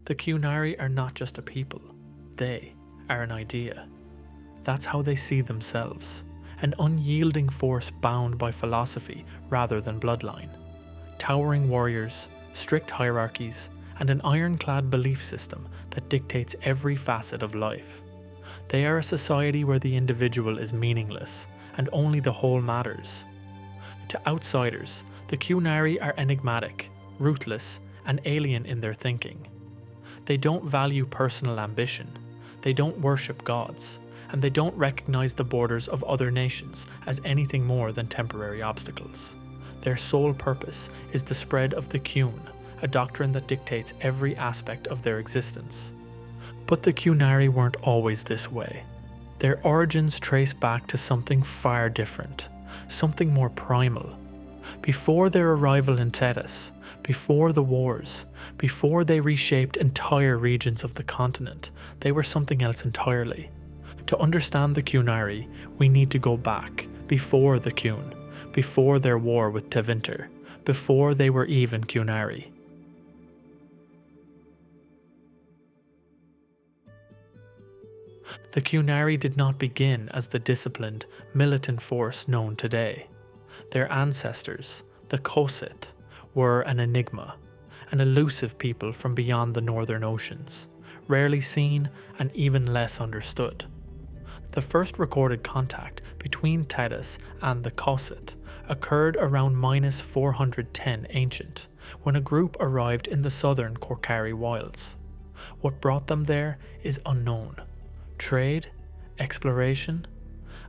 The Qunari are not just a people, they are an idea. That's how they see themselves, an unyielding force bound by philosophy rather than bloodline. Towering warriors, strict hierarchies, and an ironclad belief system that dictates every facet of life. They are a society where the individual is meaningless, and only the whole matters. To outsiders, the Qunari are enigmatic, ruthless, and alien in their thinking. They don't value personal ambition, they don't worship gods, and they don't recognize the borders of other nations as anything more than temporary obstacles. Their sole purpose is the spread of the Qun, a doctrine that dictates every aspect of their existence. But the Qunari weren't always this way. Their origins trace back to something far different, something more primal. Before their arrival in Thedas, before the wars, before they reshaped entire regions of the continent, they were something else entirely. To understand the Qunari, we need to go back, before the Qun, before their war with Tevinter, before they were even Qunari. The Qunari did not begin as the disciplined, militant force known today. Their ancestors, the Kossith, were an enigma, an elusive people from beyond the northern oceans, rarely seen and even less understood. The first recorded contact between Thedas and the Kossith occurred around -410 ancient, when a group arrived in the southern Qunari wilds. What brought them there is unknown. Trade? Exploration?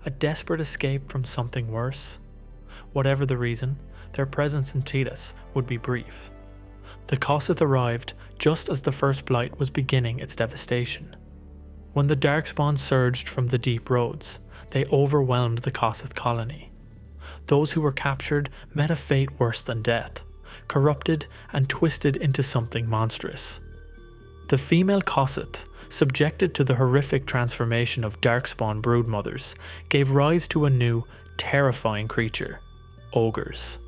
A desperate escape from something worse? Whatever the reason, their presence in Thedas would be brief. The Kossith arrived just as the First Blight was beginning its devastation. When the Darkspawn surged from the deep roads, they overwhelmed the Kossith colony. Those who were captured met a fate worse than death, corrupted and twisted into something monstrous. The female Kossith, subjected to the horrific transformation of Darkspawn broodmothers, gave rise to a new, terrifying creature: ogres.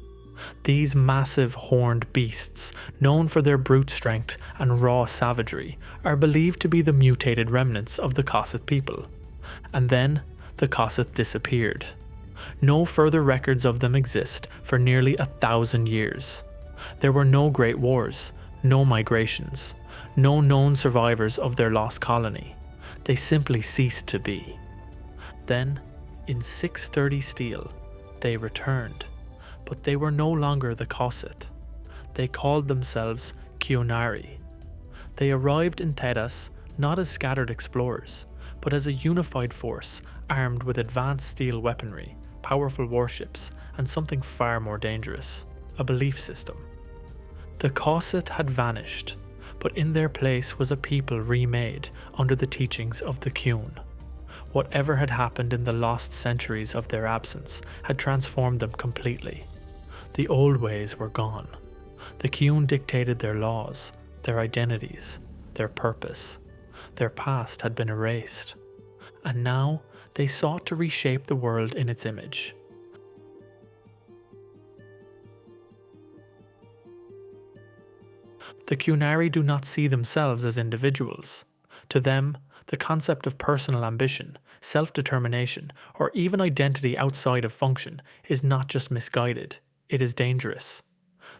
These massive horned beasts, known for their brute strength and raw savagery, are believed to be the mutated remnants of the Kossith people. And then, the Kossith disappeared. No further records of them exist for nearly 1,000 years. There were no great wars, no migrations, no known survivors of their lost colony. They simply ceased to be. Then, in 630 Steel, they returned. But they were no longer the Kossith. They called themselves Qunari. They arrived in Thedas not as scattered explorers, but as a unified force armed with advanced steel weaponry, powerful warships, and something far more dangerous: a belief system. The Kossith had vanished, but in their place was a people remade under the teachings of the Qun. Whatever had happened in the lost centuries of their absence had transformed them completely. The old ways were gone. The Qun dictated their laws, their identities, their purpose. Their past had been erased. And now they sought to reshape the world in its image. The Qunari do not see themselves as individuals. To them, the concept of personal ambition, self-determination, or even identity outside of function is not just misguided, it is dangerous.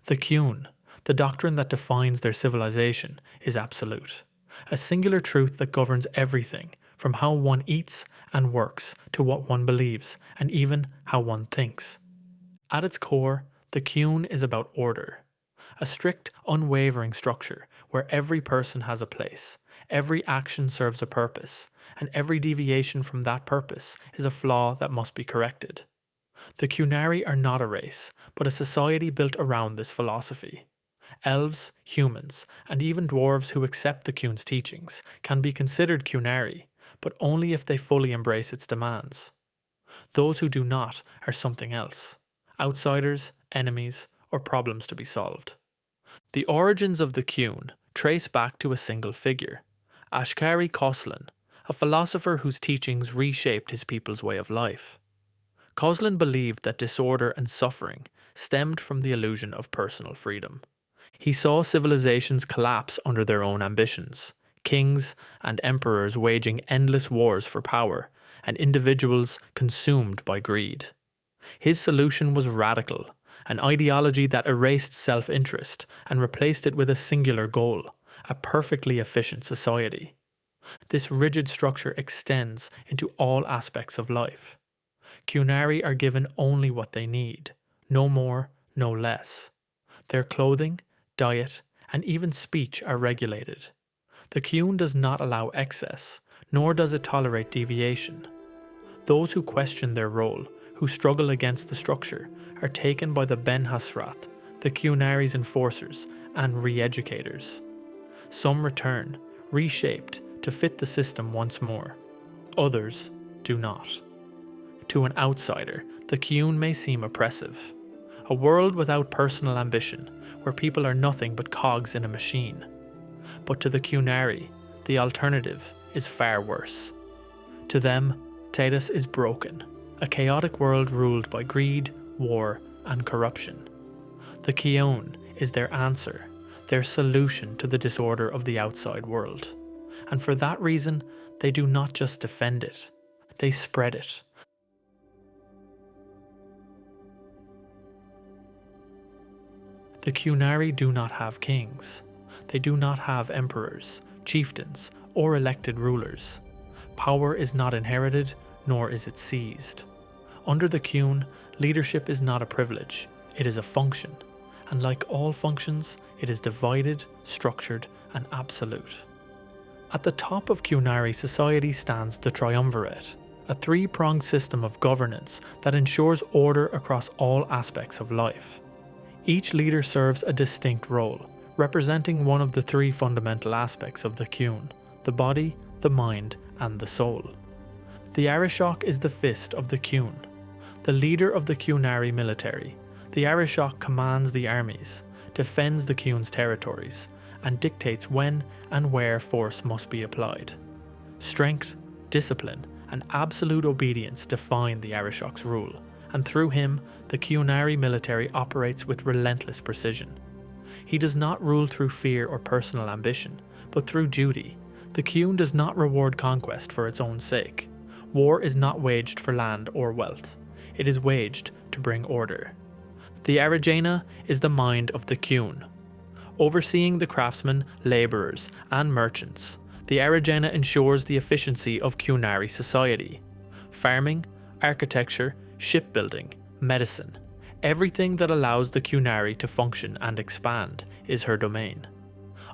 The Qun, the doctrine that defines their civilization, is absolute. A singular truth that governs everything, from how one eats and works to what one believes, and even how one thinks. At its core, the Qun is about order. A strict, unwavering structure where every person has a place, every action serves a purpose, and every deviation from that purpose is a flaw that must be corrected. The Qunari are not a race, but a society built around this philosophy. Elves, humans, and even dwarves who accept the Qun's teachings can be considered Qunari, but only if they fully embrace its demands. Those who do not are something else: outsiders, enemies, or problems to be solved. The origins of the Qun trace back to a single figure, Ashkari Koslin, a philosopher whose teachings reshaped his people's way of life. Koslin believed that disorder and suffering stemmed from the illusion of personal freedom. He saw civilizations collapse under their own ambitions, kings and emperors waging endless wars for power, and individuals consumed by greed. His solution was radical, an ideology that erased self-interest and replaced it with a singular goal, a perfectly efficient society. This rigid structure extends into all aspects of life. Qunari are given only what they need, no more, no less. Their clothing, diet, and even speech are regulated. The Qun does not allow excess, nor does it tolerate deviation. Those who question their role, who struggle against the structure, are taken by the Ben Hasrat, the Qunari's enforcers and re-educators. Some return, reshaped, to fit the system once more. Others do not. To an outsider, the Qun may seem oppressive. A world without personal ambition, where people are nothing but cogs in a machine. But to the Qunari, the alternative is far worse. To them, Thedas is broken, a chaotic world ruled by greed, war, and corruption. The Qun is their answer, their solution to the disorder of the outside world. And for that reason, they do not just defend it, they spread it. The Qunari do not have kings. They do not have emperors, chieftains, or elected rulers. Power is not inherited, nor is it seized. Under the Qun, leadership is not a privilege, it is a function, and like all functions, it is divided, structured, and absolute. At the top of Qunari society stands the Triumvirate, a three-pronged system of governance that ensures order across all aspects of life. Each leader serves a distinct role, representing one of the three fundamental aspects of the Qun: the body, the mind, and the soul. The Arishok is the fist of the Qun, the leader of the Qunari military. The Arishok commands the armies, defends the Qun's territories, and dictates when and where force must be applied. Strength, discipline, and absolute obedience define the Arishok's rule, and through him, the Qunari military operates with relentless precision. He does not rule through fear or personal ambition, but through duty. The Qun does not reward conquest for its own sake. War is not waged for land or wealth. It is waged to bring order. The Arajana is the mind of the Qun. Overseeing the craftsmen, labourers, and merchants, the Arajana ensures the efficiency of Qunari society. Farming, architecture, shipbuilding, medicine, everything that allows the Qunari to function and expand is her domain.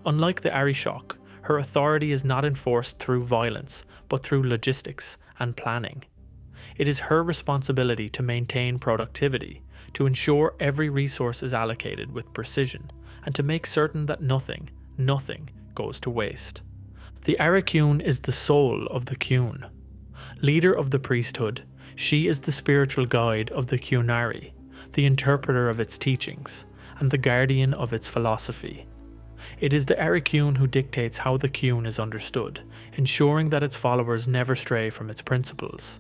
Unlike the Arishok, her authority is not enforced through violence, but through logistics and planning. It is her responsibility to maintain productivity, to ensure every resource is allocated with precision, and to make certain that nothing goes to waste. The Arakun is the soul of the Qun. Leader of the priesthood, she is the spiritual guide of the Qunari, the interpreter of its teachings, and the guardian of its philosophy. It is the Arakun who dictates how the Qun is understood, ensuring that its followers never stray from its principles.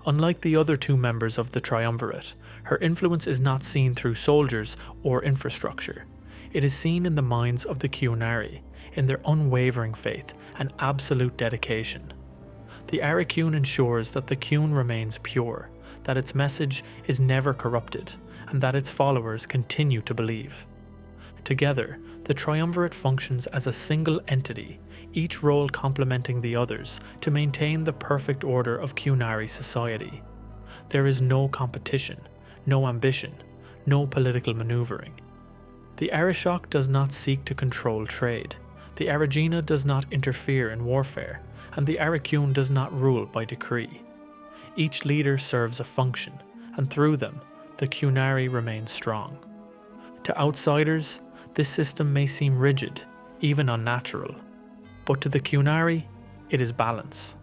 Unlike the other two members of the Triumvirate, her influence is not seen through soldiers or infrastructure. It is seen in the minds of the Qunari, in their unwavering faith and absolute dedication. The Arakun ensures that the Qun remains pure, that its message is never corrupted, and that its followers continue to believe. Together, the Triumvirate functions as a single entity, each role complementing the others to maintain the perfect order of Qunari society. There is no competition, no ambition, no political maneuvering. The Arishok does not seek to control trade, the Arajina does not interfere in warfare, and the Arakun does not rule by decree. Each leader serves a function, and through them, the Qunari remains strong. To outsiders, this system may seem rigid, even unnatural, but to the Qunari, it is balance.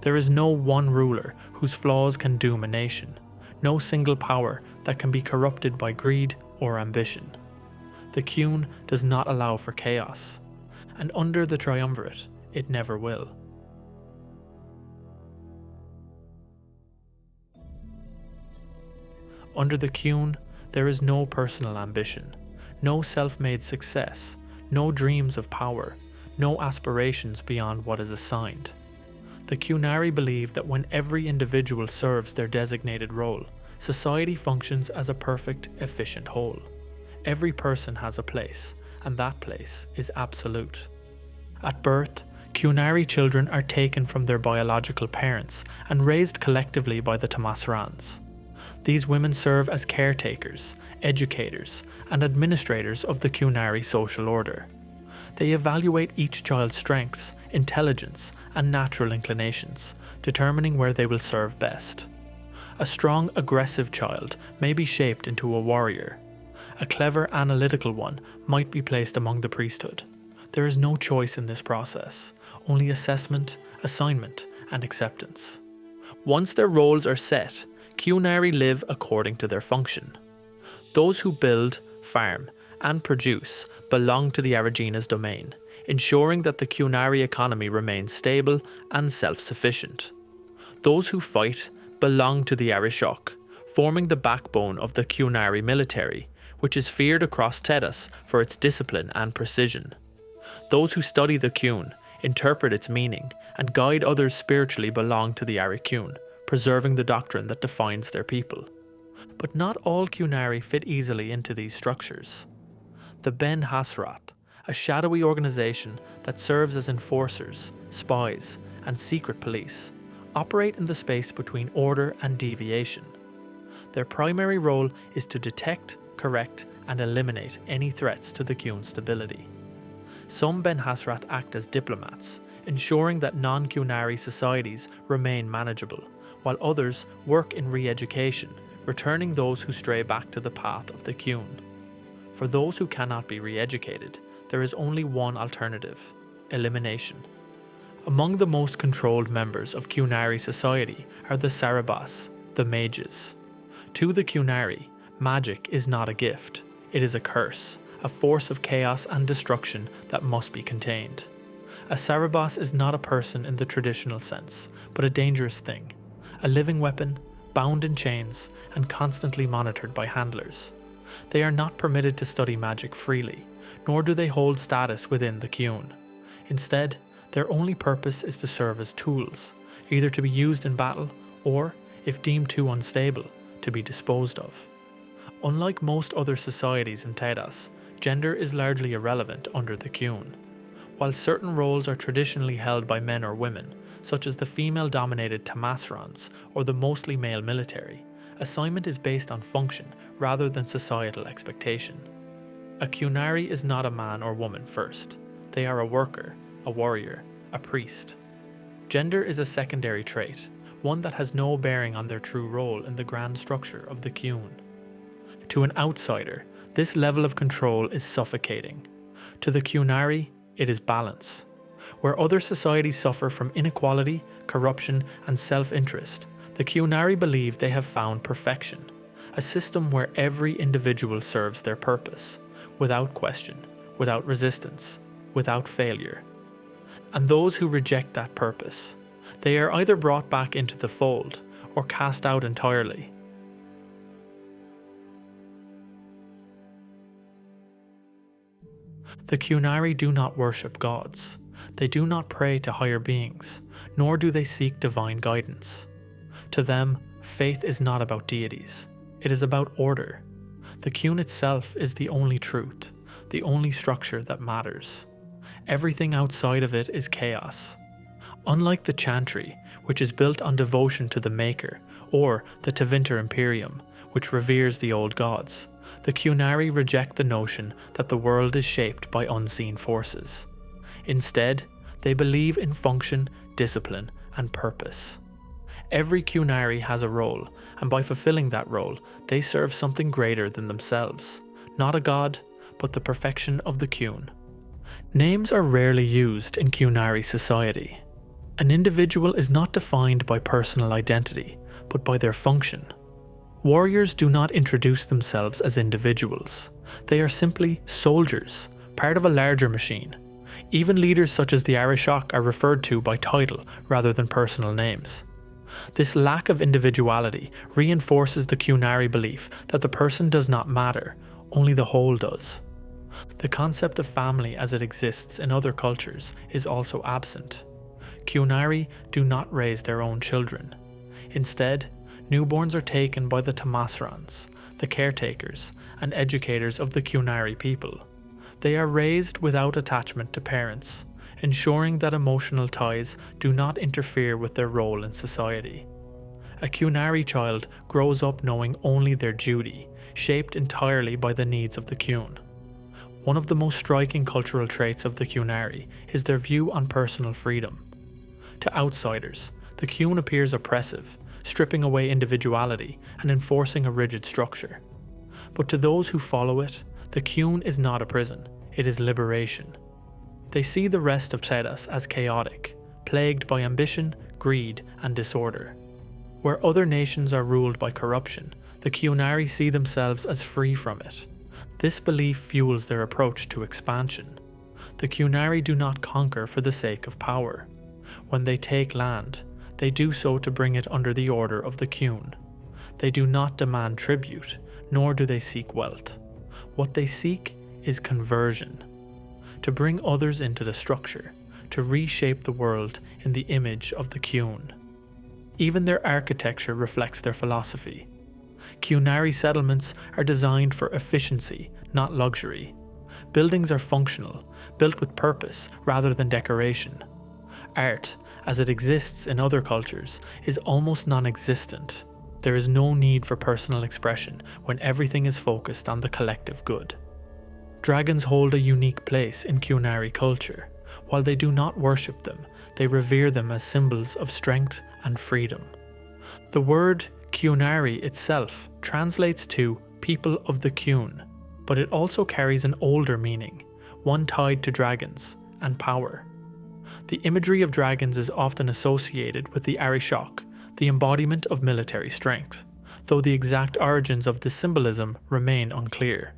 There is no one ruler whose flaws can doom a nation, no single power that can be corrupted by greed or ambition. The Qun does not allow for chaos, and under the Triumvirate, it never will. Under the Qun, there is no personal ambition, no self-made success, no dreams of power, no aspirations beyond what is assigned. The Qunari believe that when every individual serves their designated role, society functions as a perfect, efficient whole. Every person has a place, and that place is absolute. At birth, Qunari children are taken from their biological parents and raised collectively by the Tamasrans. These women serve as caretakers, educators, and administrators of the Qunari social order. They evaluate each child's strengths, intelligence, and natural inclinations, determining where they will serve best. A strong, aggressive child may be shaped into a warrior. A clever, analytical one might be placed among the priesthood. There is no choice in this process, only assessment, assignment, and acceptance. Once their roles are set, Qunari live according to their function. Those who build, farm, and produce belong to the Aragina's domain, ensuring that the Qunari economy remains stable and self-sufficient. Those who fight belong to the Arishok, forming the backbone of the Qunari military, which is feared across Thedas for its discipline and precision. Those who study the Qun, interpret its meaning, and guide others spiritually belong to the Arikun, preserving the doctrine that defines their people. But not all Qunari fit easily into these structures. The Ben Hasrat, a shadowy organization that serves as enforcers, spies, and secret police, operate in the space between order and deviation. Their primary role is to detect, correct, and eliminate any threats to the Qun's stability. Some Ben Hasrat act as diplomats, ensuring that non-Qunari societies remain manageable, while others work in re-education, returning those who stray back to the path of the Qun. For those who cannot be re-educated, there is only one alternative: elimination. Among the most controlled members of Qunari society are the Sarabas, the mages. To the Qunari, magic is not a gift, it is a curse, a force of chaos and destruction that must be contained. A Sarabas is not a person in the traditional sense, but a dangerous thing, a living weapon, bound in chains, and constantly monitored by handlers. They are not permitted to study magic freely, nor do they hold status within the Qun. Instead, their only purpose is to serve as tools, either to be used in battle or, if deemed too unstable, to be disposed of. Unlike most other societies in Thedas, gender is largely irrelevant under the Qun. While certain roles are traditionally held by men or women, such as the female-dominated Tamasrans or the mostly male military, assignment is based on function rather than societal expectation. A Qunari is not a man or woman first. They are a worker, a warrior, a priest. Gender is a secondary trait, one that has no bearing on their true role in the grand structure of the Qun. To an outsider, this level of control is suffocating. To the Qunari, it is balance. Where other societies suffer from inequality, corruption, and self-interest, the Qunari believe they have found perfection, a system where every individual serves their purpose, without question, without resistance, without failure. And those who reject that purpose, they are either brought back into the fold or cast out entirely. The Qunari do not worship gods. They do not pray to higher beings, nor do they seek divine guidance. To them, faith is not about deities. It is about order. The Qun itself is the only truth, the only structure that matters. Everything outside of it is chaos. Unlike the Chantry, which is built on devotion to the Maker, or the Tevinter Imperium, which reveres the old gods, the Qunari reject the notion that the world is shaped by unseen forces. Instead, they believe in function, discipline, and purpose. Every Qunari has a role, and by fulfilling that role, they serve something greater than themselves, not a god, but the perfection of the Qun. Names are rarely used in Qunari society. An individual is not defined by personal identity, but by their function. Warriors do not introduce themselves as individuals. They are simply soldiers, part of a larger machine. Even leaders such as the Arishok are referred to by title rather than personal names. This lack of individuality reinforces the Qunari belief that the person does not matter, only the whole does. The concept of family as it exists in other cultures is also absent. Qunari do not raise their own children. Instead, newborns are taken by the Tamasrans, the caretakers and educators of the Qunari people. They are raised without attachment to parents, ensuring that emotional ties do not interfere with their role in society. A Qunari child grows up knowing only their duty, shaped entirely by the needs of the Qun. One of the most striking cultural traits of the Qunari is their view on personal freedom. To outsiders, the Qun appears oppressive, stripping away individuality and enforcing a rigid structure. But to those who follow it, the Qun is not a prison, it is liberation. They see the rest of Thedas as chaotic, plagued by ambition, greed, and disorder. Where other nations are ruled by corruption, the Qunari see themselves as free from it. This belief fuels their approach to expansion. The Qunari do not conquer for the sake of power. When they take land, they do so to bring it under the order of the Qun. They do not demand tribute, nor do they seek wealth. What they seek is conversion. To bring others into the structure, to reshape the world in the image of the Qun. Even their architecture reflects their philosophy. Qunari settlements are designed for efficiency, not luxury. Buildings are functional, built with purpose rather than decoration. Art, as it exists in other cultures, is almost non-existent. There is no need for personal expression when everything is focused on the collective good. Dragons hold a unique place in Qunari culture. While they do not worship them, they revere them as symbols of strength and freedom. The word Qunari itself translates to people of the Qun, but it also carries an older meaning, one tied to dragons and power. The imagery of dragons is often associated with the Arishok, the embodiment of military strength, though the exact origins of this symbolism remain unclear.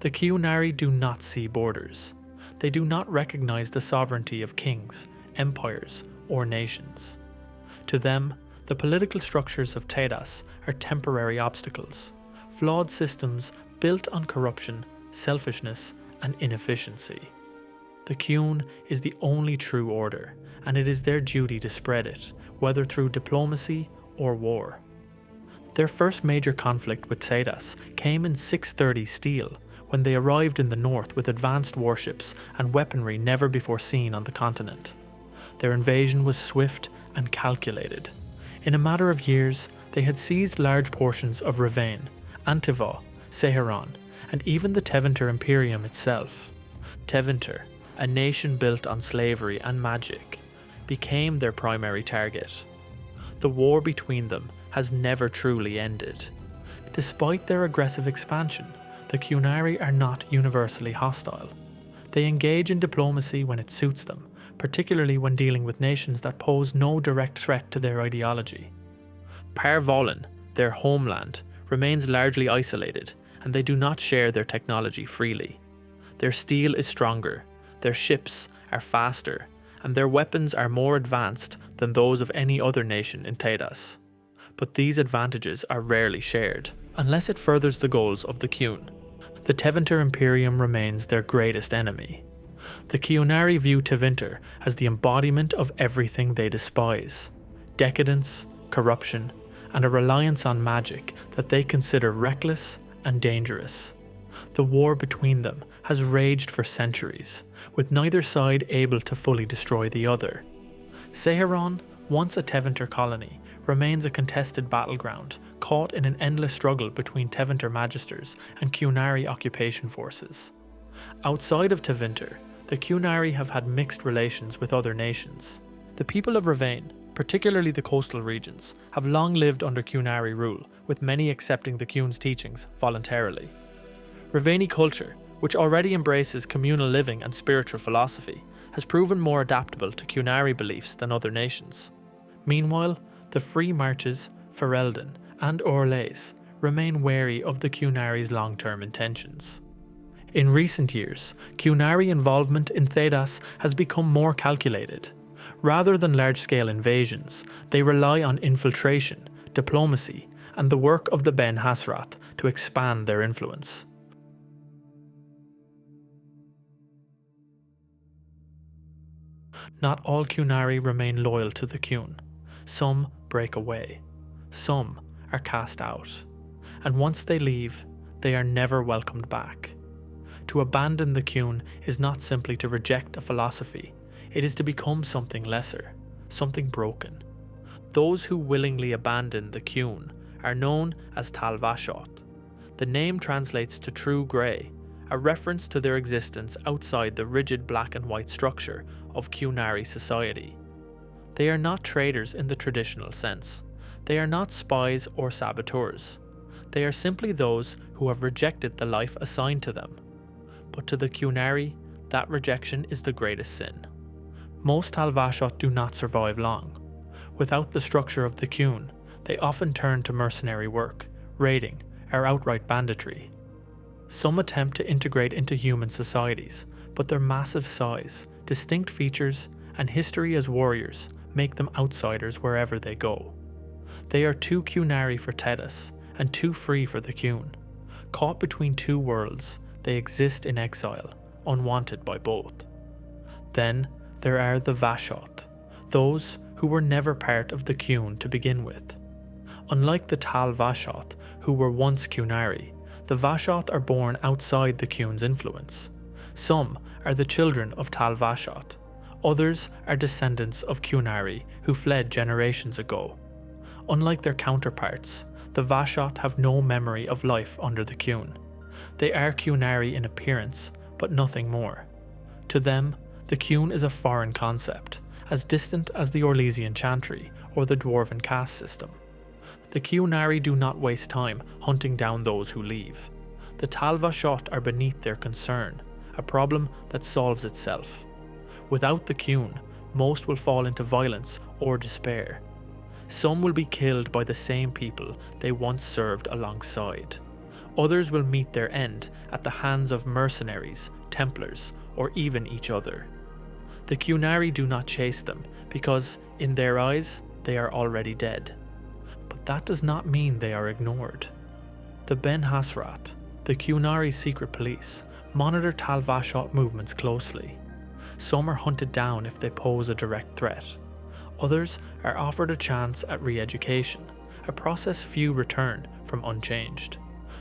The Qunari do not see borders. They do not recognize the sovereignty of kings, empires, or nations. To them, the political structures of Thedas are temporary obstacles, flawed systems built on corruption, selfishness, and inefficiency. The Qun is the only true order, and it is their duty to spread it, whether through diplomacy or war. Their first major conflict with Thedas came in 630 Steel, when they arrived in the north with advanced warships and weaponry never before seen on the continent. Their invasion was swift and calculated. In a matter of years, they had seized large portions of Ravane, Antivah, Seheron, and even the Tevinter Imperium itself. Tevinter, a nation built on slavery and magic, became their primary target. The war between them has never truly ended. Despite their aggressive expansion, the Qunari are not universally hostile. They engage in diplomacy when it suits them, particularly when dealing with nations that pose no direct threat to their ideology. Par Vollen, their homeland, remains largely isolated, and they do not share their technology freely. Their steel is stronger, their ships are faster, and their weapons are more advanced than those of any other nation in Thedas. But these advantages are rarely shared, unless it furthers the goals of the Qun. The Tevinter Imperium remains their greatest enemy. The Qunari view Tevinter as the embodiment of everything they despise: decadence, corruption, and a reliance on magic that they consider reckless and dangerous. The war between them has raged for centuries, with neither side able to fully destroy the other. Seheron, once a Tevinter colony, remains a contested battleground, caught in an endless struggle between Tevinter magisters and Qunari occupation forces. Outside of Tevinter, the Qunari have had mixed relations with other nations. The people of Ravane, particularly the coastal regions, have long lived under Qunari rule, with many accepting the Qun's teachings voluntarily. Ravani culture, which already embraces communal living and spiritual philosophy, has proven more adaptable to Qunari beliefs than other nations. Meanwhile, the Free Marches, Ferelden, and Orlays remain wary of the Qunari's long-term intentions. In recent years, Qunari involvement in Thedas has become more calculated. Rather than large-scale invasions, they rely on infiltration, diplomacy, and the work of the Ben Hasrat to expand their influence. Not all Qunari remain loyal to the Qun. Some break away. Some are cast out. And once they leave, they are never welcomed back. To abandon the Qun is not simply to reject a philosophy, it is to become something lesser, something broken. Those who willingly abandon the Qun are known as Tal-Vashot. The name translates to true grey, a reference to their existence outside the rigid black and white structure of Qunari society. They are not traders in the traditional sense. They are not spies or saboteurs. They are simply those who have rejected the life assigned to them. But to the Qunari, that rejection is the greatest sin. Most Tal-Vashot do not survive long. Without the structure of the Qun, they often turn to mercenary work, raiding, or outright banditry. Some attempt to integrate into human societies, but their massive size, distinct features, and history as warriors make them outsiders wherever they go. They are too Qunari for Thedas, and too free for the Qun. Caught between two worlds, they exist in exile, unwanted by both. Then there are the Vashot, those who were never part of the Qun to begin with. Unlike the Tal-Vashot, who were once Qunari, the Vashot are born outside the Qun's influence. Some are the children of Tal-Vashot, others are descendants of Qunari who fled generations ago. Unlike their counterparts, the Vashot have no memory of life under the Qun. They are Qunari in appearance, but nothing more. To them, the Qun is a foreign concept, as distant as the Orlesian chantry or the dwarven caste system. The Qunari do not waste time hunting down those who leave. The Tal-Vashot are beneath their concern, a problem that solves itself. Without the Qun, most will fall into violence or despair. Some will be killed by the same people they once served alongside. Others will meet their end at the hands of mercenaries, Templars, or even each other. The Qunari do not chase them because, in their eyes, they are already dead. But that does not mean they are ignored. The Ben Hasrat, the Qunari secret police, monitor Tal-Vashot movements closely. Some are hunted down if they pose a direct threat. Others are offered a chance at re-education, a process few return from unchanged.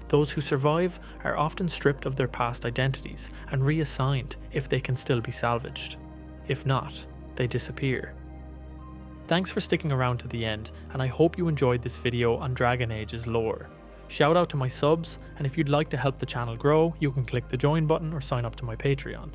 Those who survive are often stripped of their past identities and reassigned if they can still be salvaged. If not, they disappear. Thanks for sticking around to the end, and I hope you enjoyed this video on Dragon Age's lore. Shout out to my subs, and if you'd like to help the channel grow, you can click the join button or sign up to my Patreon.